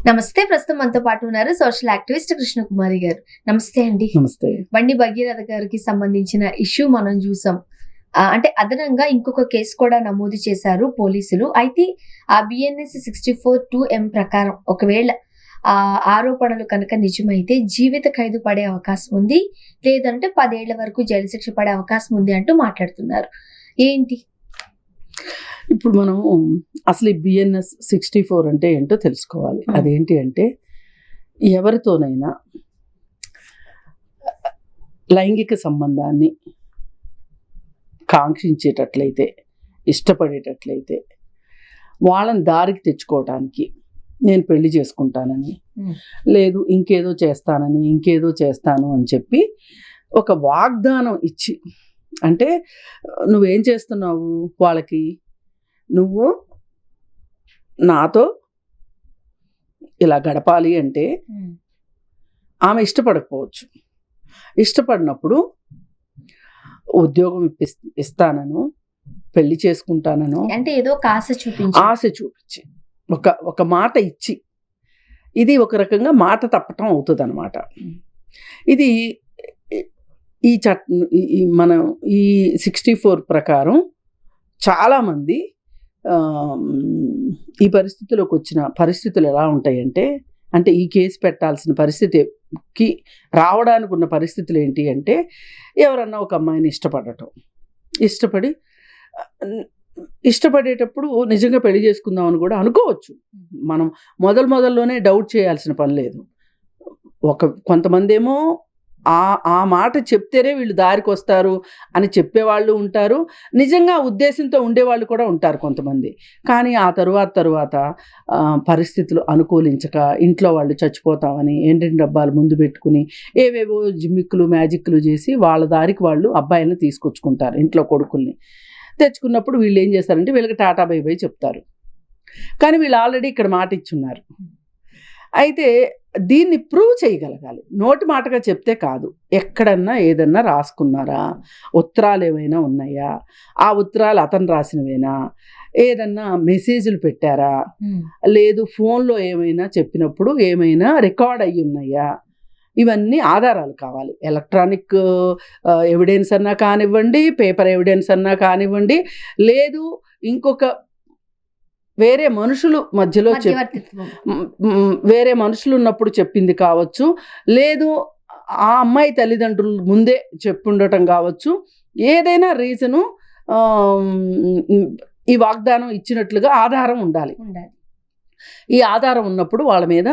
నమస్తే. ప్రస్తుతం మనతో పాటు ఉన్నారు సోషల్ యాక్టివిస్ట్ కృష్ణకుమారి గారు. నమస్తే అండి. నమస్తే. బండి భగీరథ గారికి సంబంధించిన ఇష్యూ మనం చూసాం. అంటే అదనంగా ఇంకొక కేసు కూడా నమోదు చేశారు పోలీసులు. అయితే ఆ BNS 64(2)M ప్రకారం ఒకవేళ ఆరోపణలు కనుక నిజమైతే జీవిత ఖైదు పడే అవకాశం ఉంది, లేదంటే 10 ఏళ్ల వరకు జైలు శిక్ష పడే అవకాశం ఉంది అంటూ మాట్లాడుతున్నారు. ఏంటి ఇప్పుడు మనం అసలు ఈ BNS 64 అంటే ఏంటో తెలుసుకోవాలి. అదేంటి అంటే, ఎవరితోనైనా లైంగిక సంబంధాన్ని కాంక్షించేటట్లయితే, ఇష్టపడేటట్లయితే, వాళ్ళని దారికి తెచ్చుకోవడానికి నేను పెళ్లి చేసుకుంటానని, లేదు ఇంకేదో చేస్తానని, ఇంకేదో చేస్తాను అని చెప్పి ఒక వాగ్దానం ఇచ్చి, అంటే నువ్వేం చేస్తున్నావు వాళ్ళకి, నువ్వు నాతో ఇలా గడపాలి అంటే ఆమె ఇష్టపడకపోవచ్చు. ఇష్టపడినప్పుడు ఉద్యోగం ఇస్తానను, పెళ్లి చేసుకుంటానను, అంటే ఏదో ఆశ చూపించి ఒక మాట ఇచ్చి, ఇది ఒక రకంగా మాట తప్పటం అవుతుంది అన్నమాట. ఇది ఈ మనం ఈ 64 ప్రకారం చాలామంది ఈ పరిస్థితిలోకి వచ్చిన పరిస్థితులు ఎలా ఉంటాయంటే, అంటే ఈ కేసు పెట్టాల్సిన పరిస్థితికి రావడానికి ఉన్న పరిస్థితులు ఏంటి అంటే, ఎవరన్నా ఒక అమ్మాయిని ఇష్టపడేటప్పుడు నిజంగా పెళ్లి చేసుకుందామని కూడా అనుకోవచ్చు. మనం మొదల్లోనే డౌట్ చేయాల్సిన పని లేదు. కొంతమంది ఏమో ఆ మాట చెప్తేనే వీళ్ళు దారికి వస్తారు అని చెప్పేవాళ్ళు ఉంటారు, నిజంగా ఉద్దేశంతో ఉండేవాళ్ళు కూడా ఉంటారు కొంతమంది. కానీ ఆ తరువాత పరిస్థితులు అనుకూలించక ఇంట్లో వాళ్ళు చచ్చిపోతామని ఎండిన డబ్బాలు ముందు పెట్టుకుని ఏవేవో జిమ్మిక్కులు మ్యాజిక్లు చేసి వాళ్ళ దారికి వాళ్ళు అబ్బాయిలను తీసుకొచ్చుకుంటారు. ఇంట్లో కొడుకుల్ని తెచ్చుకున్నప్పుడు వీళ్ళు ఏం చేస్తారంటే వీళ్ళకి టాటా బై బై చెప్తారు. కానీ వీళ్ళు ఆల్రెడీ ఇక్కడ మాట ఇచ్చున్నారు. అయితే దీన్ని ప్రూవ్ చేయగలగాలి. నోటి మాటగా చెప్తే కాదు, ఎక్కడన్నా ఏదన్నా రాసుకున్నారా, ఉత్తరాలు ఏమైనా ఉన్నాయా, ఆ ఉత్తరాలు అతను రాసినవేనా, ఏదన్నా మెసేజ్లు పెట్టారా, లేదు ఫోన్లో ఏమైనా చెప్పినప్పుడు ఏమైనా రికార్డ్ అయ్యి ఉన్నాయా, ఇవన్నీ ఆధారాలు కావాలి. ఎలక్ట్రానిక్ ఎవిడెన్స్ అన్నా కానివ్వండి, పేపర్ ఎవిడెన్స్ అన్నా కానివ్వండి, లేదు ఇంకొక వేరే మనుషులు మధ్యలో వేరే మనుషులు ఉన్నప్పుడు చెప్పింది కావచ్చు, లేదు ఆ అమ్మాయి తల్లిదండ్రులు ముందే చెప్పుండటం కావచ్చు. ఏదైనా రీజను ఈ వాగ్దానం ఇచ్చినట్లుగా ఆధారం ఉండాలి. ఈ ఆధారం ఉన్నప్పుడు వాళ్ళ మీద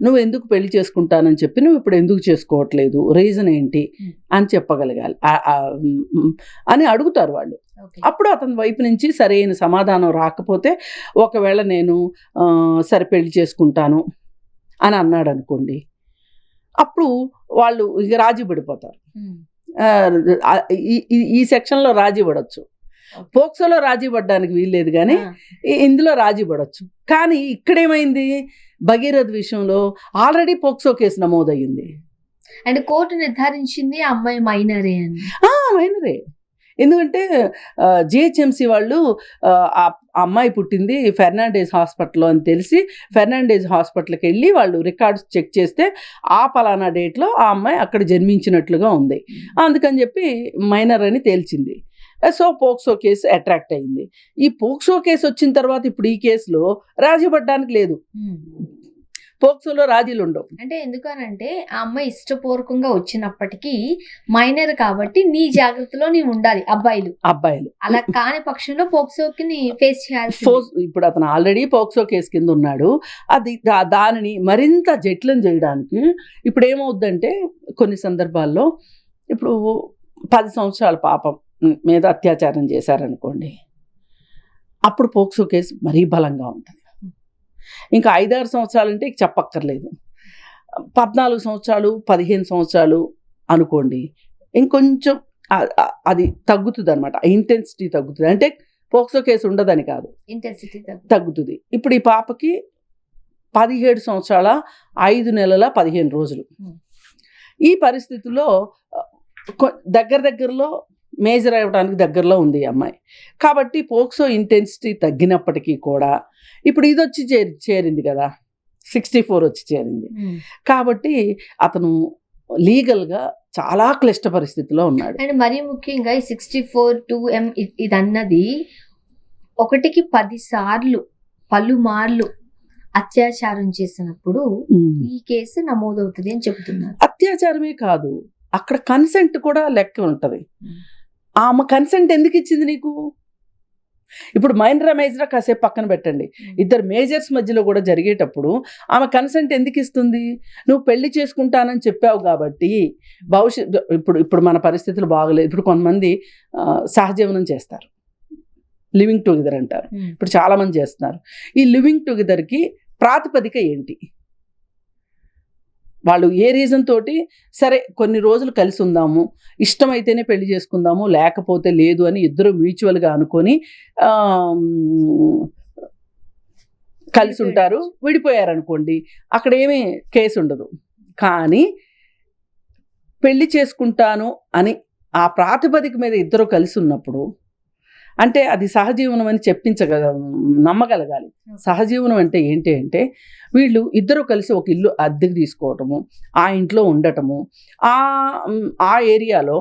నువ్వు ఎందుకు పెళ్లి చేసుకుంటానని చెప్పి నువ్వు ఇప్పుడు ఎందుకు చేసుకోవట్లేదు, రీజన్ ఏంటి అని చెప్పగలగాలి అని అడుగుతారు వాళ్ళు. అప్పుడు అతని వైపు నుంచి సరైన సమాధానం రాకపోతే, ఒకవేళ నేను సరే పెళ్లి చేసుకుంటాను అని అన్నాడు అనుకోండి, అప్పుడు వాళ్ళు ఇక రాజీ పడిపోతారు. ఈ సెక్షన్లో రాజీ పడవచ్చు. పోక్సోలో రాజీ పడడానికి వీల్లేదు, కానీ ఇందులో రాజీ పడవచ్చు. కానీ ఇక్కడేమైంది, భగీరథ్ విషయంలో ఆల్రెడీ పోక్సో కేసు నమోదయ్యింది. అండ్ కోర్టు నిర్ధారించింది ఆ అమ్మాయి మైనరే అని. మైనరే. ఎందుకంటే GHMC వాళ్ళు ఆ అమ్మాయి పుట్టింది ఫెర్నాండేజ్ హాస్పిటల్లో అని తెలిసి ఫెర్నాండేజ్ హాస్పిటల్కి వెళ్ళి వాళ్ళు రికార్డ్స్ చెక్ చేస్తే ఆ పలానా డేట్లో ఆ అమ్మాయి అక్కడ జన్మించినట్లుగా ఉంది. అందుకని చెప్పి మైనర్ అని తేల్చింది. సో పోక్సో కేసు అట్రాక్ట్ అయింది. ఈ పోక్సో కేసు వచ్చిన తర్వాత ఇప్పుడు ఈ కేసులో రాజీ పడడానికి లేదు. పోక్సోలో రాజీలు ఉండవు. అంటే ఎందుకనంటే ఆ అమ్మాయి ఇష్టపూర్వకంగా వచ్చినప్పటికీ మైనర్ కాబట్టి నీ జాగ్రత్తలో నీ ఉండాలి. అబ్బాయిలు అలా కాని పక్షంలో పోక్సోకి ఫేస్ చేయాలి. ఇప్పుడు అతను ఆల్రెడీ పోక్సో కేసు కింద ఉన్నాడు. అది దానిని మరింత జటిలం చేయడానికి ఇప్పుడు ఏమవుద్దంటే, కొన్ని సందర్భాల్లో ఇప్పుడు 10 సంవత్సరాల పాపం మీద అత్యాచారం చేశారనుకోండి, అప్పుడు పోక్సో కేసు మరీ బలంగా ఉంటుంది. ఇంకా 5-6 సంవత్సరాలు అంటే చెప్పక్కర్లేదు. 14 సంవత్సరాలు 15 సంవత్సరాలు అనుకోండి, ఇంకొంచెం అది తగ్గుతుంది అనమాట. ఇంటెన్సిటీ తగ్గుతుంది. అంటే పోక్సో కేసు ఉండదని కాదు, ఇంటెన్సిటీ తగ్గుతుంది. ఇప్పుడు ఈ పాపకి 17 సంవత్సరాల 5 నెలల 15 రోజులు. ఈ పరిస్థితుల్లో దగ్గరలో మేజర్ అవ్వడానికి దగ్గరలో ఉంది ఈ అమ్మాయి. కాబట్టి పోక్సో ఇంటెన్సిటీ తగ్గినప్పటికీ కూడా ఇప్పుడు ఇది వచ్చి చేరింది కదా, 64 వచ్చి చేరింది. కాబట్టి అతను లీగల్గా చాలా క్లిష్ట పరిస్థితిలో ఉన్నాడు. అండ్ మరీ ముఖ్యంగా ఈ 64(2)M ఇది అన్నది 1కి 10 సార్లు పలుమార్లు అత్యాచారం చేసినప్పుడు ఈ కేసు నమోదవుతుంది అని చెబుతున్నారు. అత్యాచారమే కాదు, అక్కడ కన్సెంట్ కూడా లెక్క ఉంటది. ఆమె కన్సెంట్ ఎందుకు ఇచ్చింది నీకు? ఇప్పుడు మైనర్ మేజర్ కాసేపు పక్కన పెట్టండి, ఇద్దరు మేజర్స్ మధ్యలో కూడా జరిగేటప్పుడు ఆమె కన్సెంట్ ఎందుకు ఇస్తుంది? నువ్వు పెళ్లి చేసుకుంటానని చెప్పావు కాబట్టి ఇప్పుడు మన పరిస్థితులు బాగలేదు. ఇప్పుడు కొంతమంది సహజీవనం చేస్తారు, లివింగ్ టుగెదర్ అంటారు. ఇప్పుడు చాలా మంది చేస్తున్నారు. ఈ లివింగ్ టుగెదర్కి ప్రాతిపదిక ఏంటి? వాళ్ళు ఏ రీజన్ తోటి సరే కొన్ని రోజులు కలిసి ఉందాము, ఇష్టమైతేనే పెళ్లి చేసుకుందాము, లేకపోతే లేదు అని ఇద్దరు మ్యూచువల్గా అనుకొని కలిసి ఉంటారు. విడిపోయారనుకోండి, అక్కడ ఏమీ కేసు ఉండదు. కానీ పెళ్లి చేసుకుంటాను అని ఆ ప్రాతిపదిక మీద ఇద్దరు కలిసి ఉన్నప్పుడు అంటే అది సహజీవనం అని నమ్మగలగాలి. సహజీవనం అంటే ఏంటి అంటే వీళ్ళు ఇద్దరు కలిసి ఒక ఇల్లు అద్దెకి తీసుకోవటము, ఆ ఇంట్లో ఉండటము, ఆ ఏరియాలో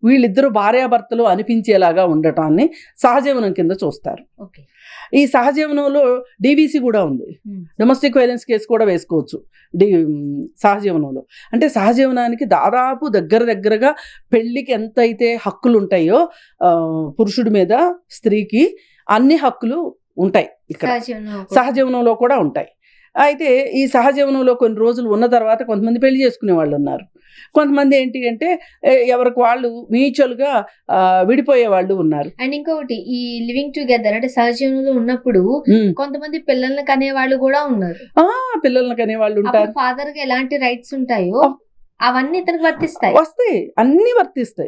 వీళ్ళిద్దరూ భార్యాభర్తలు అనిపించేలాగా ఉండటాన్ని సహజీవనం కింద చూస్తారు. ఈ సహజీవనంలో డీవీసీ కూడా ఉంది, డొమెస్టిక్ వైలెన్స్ కేసు కూడా వేసుకోవచ్చు సహజీవనంలో. అంటే సహజీవనానికి దాదాపు దగ్గరగా పెళ్లికి ఎంతైతే హక్కులు ఉంటాయో పురుషుడి మీద స్త్రీకి అన్ని హక్కులు ఉంటాయి ఇక్కడ సహజీవనంలో కూడా ఉంటాయి. అయితే ఈ సహజీవనంలో కొన్ని రోజులు ఉన్న తర్వాత కొంతమంది పెళ్లి చేసుకునే వాళ్ళు ఉన్నారు, కొంతమంది ఏంటి అంటే ఎవరికి వాళ్ళు మ్యూచువల్గా విడిపోయే వాళ్ళు ఉన్నారు. అండ్ ఇంకొకటి ఈ లివింగ్ టుగెదర్ అంటే సహజీవనంలో ఉన్నప్పుడు కొంతమంది పిల్లల్ని కనే వాళ్ళు కూడా ఉన్నారు. పిల్లల్ని కనే వాళ్ళు ఉంటారు. ఫాదర్ కి ఎలాంటి రైట్స్ ఉంటాయో అవన్నీ ఇతనికి వస్తాయి, అన్ని వర్తిస్తాయి.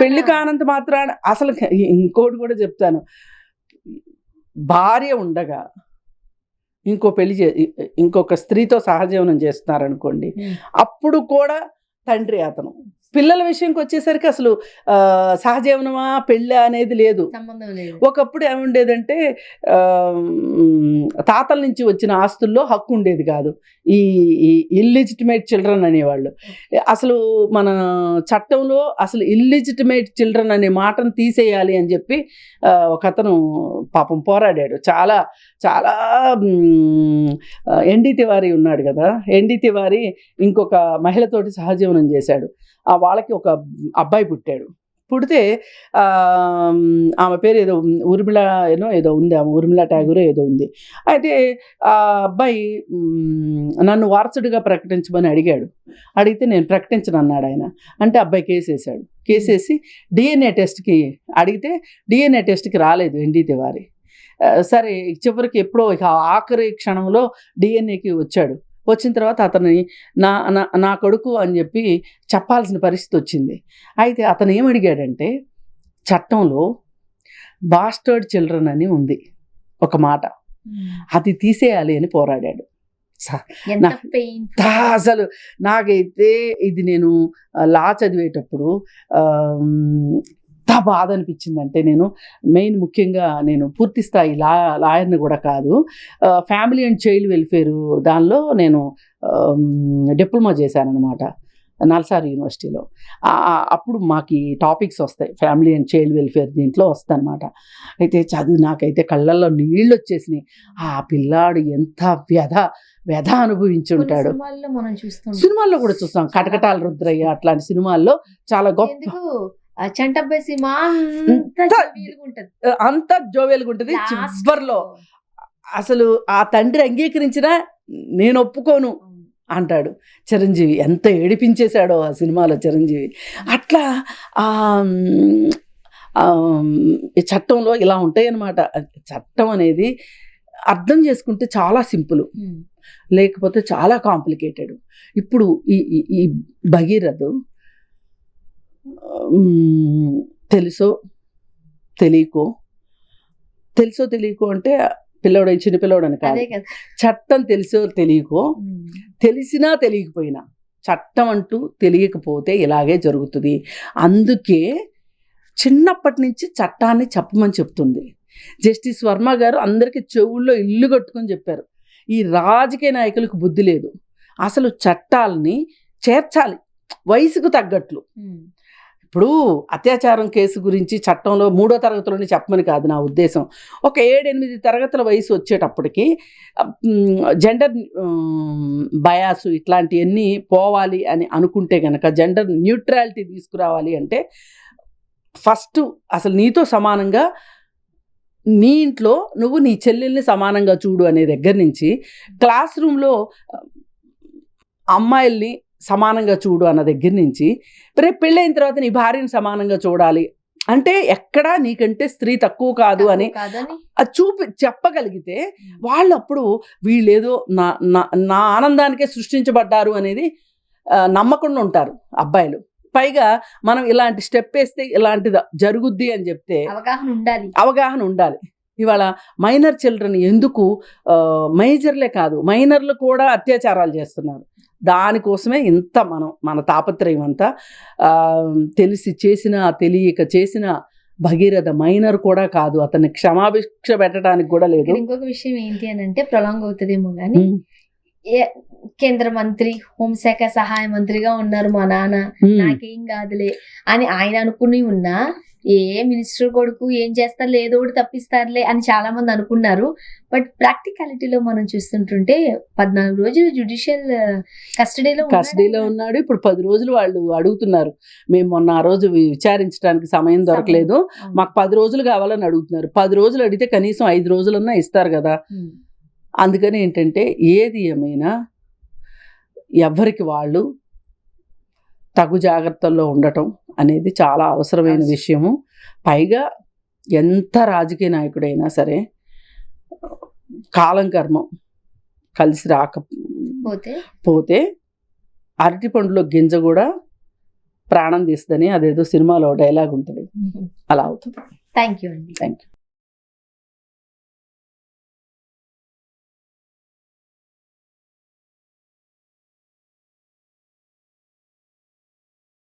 పెళ్లి కానంత మాత్రాన అసలు ఇంకోటి కూడా చెప్తాను, భార్య ఉండగా ఇంకొక స్త్రీతో సహజీవనం చేస్తున్నారనుకోండి, అప్పుడు కూడా తండ్రి అతను. పిల్లల విషయంకి వచ్చేసరికి అసలు సహజీవనమా పెళ్ళి అనేది లేదు. ఒకప్పుడు ఏముండేదంటే తాతల నుంచి వచ్చిన ఆస్తుల్లో హక్కు ఉండేది కాదు, ఈ ఇల్లిజిటిమేట్ చిల్డ్రన్ అనేవాళ్ళు. అసలు మన చట్టంలో అసలు ఇల్లిజిటిమేట్ చిల్డ్రన్ అనే మాటను తీసేయాలి అని చెప్పి ఒక అతను పాపం పోరాడాడు. చాలా చాలా ఎన్డీ తివారీ ఉన్నాడు కదా, ఎన్డీ తివారీ ఇంకొక మహిళతోటి సహజీవనం చేశాడు. వాళ్ళకి ఒక అబ్బాయి పుడితే ఆమె పేరు ఏదో ఊర్మిళ ఏదో ఉంది, ఆమె ఊర్మిళ ఠాగూర్ ఏదో ఉంది. అయితే ఆ అబ్బాయి నన్ను వారసుడిగా ప్రకటించమని అడిగితే నేను ప్రకటించను అన్నాడు ఆయన. అంటే అబ్బాయి కేసేసి డిఎన్ఏ టెస్ట్కి అడిగితే డిఎన్ఏ టెస్ట్కి రాలేదు ఎన్డీ తివారీ. సరే చివరికి ఎప్పుడో ఆఖరి క్షణంలో డిఎన్ఏకి వచ్చిన తర్వాత అతన్ని నా కొడుకు అని చెప్పి చెప్పాల్సిన పరిస్థితి వచ్చింది. అయితే అతను ఏమడిగాడంటే చట్టంలో బాస్టర్డ్ చిల్డ్రన్ అని ఉంది ఒక మాట, అది తీసేయాలి అని పోరాడాడు. అసలు నాకైతే ఇది నేను లా చదివేటప్పుడు ఎంత బాధ అనిపించిందంటే, ముఖ్యంగా నేను పూర్తి స్థాయి లాయర్ని కూడా కాదు, ఫ్యామిలీ అండ్ చైల్డ్ వెల్ఫేర్ దానిలో నేను డిప్లొమా చేశానన్నమాట నల్సార్ యూనివర్సిటీలో. అప్పుడు మాకు ఈ టాపిక్స్ వస్తాయి, ఫ్యామిలీ అండ్ చైల్డ్ వెల్ఫేర్ దీంట్లో వస్తాయి అన్నమాట. అయితే చదువు నాకైతే కళ్ళల్లో నీళ్ళు వచ్చేసినాయి. ఆ పిల్లాడు ఎంత వ్యధ అనుభవించి ఉంటాడు. సినిమాల్లో కూడా చూస్తాం, కటకటాల రుద్రయ్య అట్లాంటి సినిమాల్లో చాలా గొప్ప చంటబ్బాయి సినిమా అంత జోవేలుగా ఉంటుంది. చివర్లో అసలు ఆ తండ్రి అంగీకరించినా నేను ఒప్పుకోను అంటాడు. చిరంజీవి ఎంత ఏడిపించేశాడో ఆ సినిమాలో చిరంజీవి. అట్లా ఈ చట్టంలో ఇలా ఉంటాయి అన్నమాట. చట్టం అనేది అర్థం చేసుకుంటే చాలా సింపుల్, లేకపోతే చాలా కాంప్లికేటెడ్. ఇప్పుడు ఈ భగీరథు తెలుసో తెలియకో అంటే చిన్న పిల్లవాడని కాదు, చట్టం తెలుసో తెలియకో, తెలిసినా తెలియకపోయినా చట్టం అంటూ తెలియకపోతే ఇలాగే జరుగుతుంది. అందుకే చిన్నప్పటి నుంచి చట్టాన్ని చెప్పమని చెప్తుంది. జస్టిస్ వర్మ గారు అందరికీ చెవుల్లో ఇల్లు కట్టుకొని చెప్పారు, ఈ రాజకీయ నాయకులకు బుద్ధి లేదు. అసలు చట్టాలని చేర్చాలి వయసుకు తగ్గట్లు. ఇప్పుడు అత్యాచారం కేసు గురించి చట్టంలో 3వ తరగతిలోనే చెప్పమని కాదు నా ఉద్దేశం. ఒక 7-8 తరగతుల వయసు వచ్చేటప్పటికి జెండర్ బయాసు ఇట్లాంటివన్నీ పోవాలి అని అనుకుంటే కనుక, జెండర్ న్యూట్రాలిటీ తీసుకురావాలి అంటే ఫస్ట్ అసలు నీతో సమానంగా నీ ఇంట్లో నువ్వు నీ చెల్లెల్ని సమానంగా చూడు అనే దగ్గర నుంచి, క్లాస్ రూమ్లో అమ్మాయిల్ని సమానంగా చూడు అన్న దగ్గర నుంచి, రేపు పెళ్ళైన తర్వాత నీ భార్యని సమానంగా చూడాలి అంటే ఎక్కడా నీకంటే స్త్రీ తక్కువ కాదు అని అది చెప్పగలిగితే వాళ్ళు అప్పుడు వీళ్ళేదో నా ఆనందానికే సృష్టించబడ్డారు అనేది నమ్మకుండా ఉంటారు అబ్బాయిలు. పైగా మనం ఇలాంటి స్టెప్ వేస్తే ఇలాంటిది జరుగుద్ది అని చెప్తే అవగాహన ఉండాలి. ఇవాళ మైనర్ చిల్డ్రన్ ఎందుకు, మేజర్లే కాదు మైనర్లు కూడా అత్యాచారాలు చేస్తున్నారు. దానికోసమే ఇంత మన తాపత్రయం అంతా. తెలిసి చేసిన తెలియక చేసిన భగీరథ మైనర్ కూడా కాదు, అతన్ని క్షమాభిక్ష పెట్టడానికి కూడా లేదు. ఇంకొక విషయం ఏంటి అని అంటే, ప్రొలాంగ్ అవుతుందేమో కానీ, కేంద్ర మంత్రి, హోంశాఖ సహాయ మంత్రిగా ఉన్నారు మా నాన్న, నాకేం కాదులే అని ఆయన అనుకుని ఉన్నా, ఏ మినిస్టర్ కొడుకు ఏం చేస్తారులే, ఏదో ఒకటి తప్పిస్తారులే అని చాలా మంది అనుకున్నారు. బట్ ప్రాక్టికాలిటీలో మనం చూస్తుంటుంటే 14 రోజులు జ్యుడిషియల్ కస్టడీలో ఉన్నాడు. ఇప్పుడు 10 రోజులు వాళ్ళు అడుగుతున్నారు. మేము మొన్న ఆ రోజు విచారించడానికి సమయం దొరకలేదు, మాకు 10 రోజులు కావాలని అడుగుతున్నారు. 10 రోజులు అడిగితే కనీసం 5 రోజులన్నా ఇస్తారు కదా. అందుకని ఏంటంటే ఏది ఏమైనా ఎవరికి వాళ్ళు తగు జాగ్రత్తల్లో ఉండటం అనేది చాలా అవసరమైన విషయము. పైగా ఎంత రాజకీయ నాయకుడైనా సరే కాలం కర్మం కలిసి రాకపోతే అరటి పండులో గింజ కూడా ప్రాణం తీస్తుందని అదేదో సినిమాలో డైలాగ్ ఉంటుంది, అలా అవుతుంది. థ్యాంక్ యూ అండి. Thank you.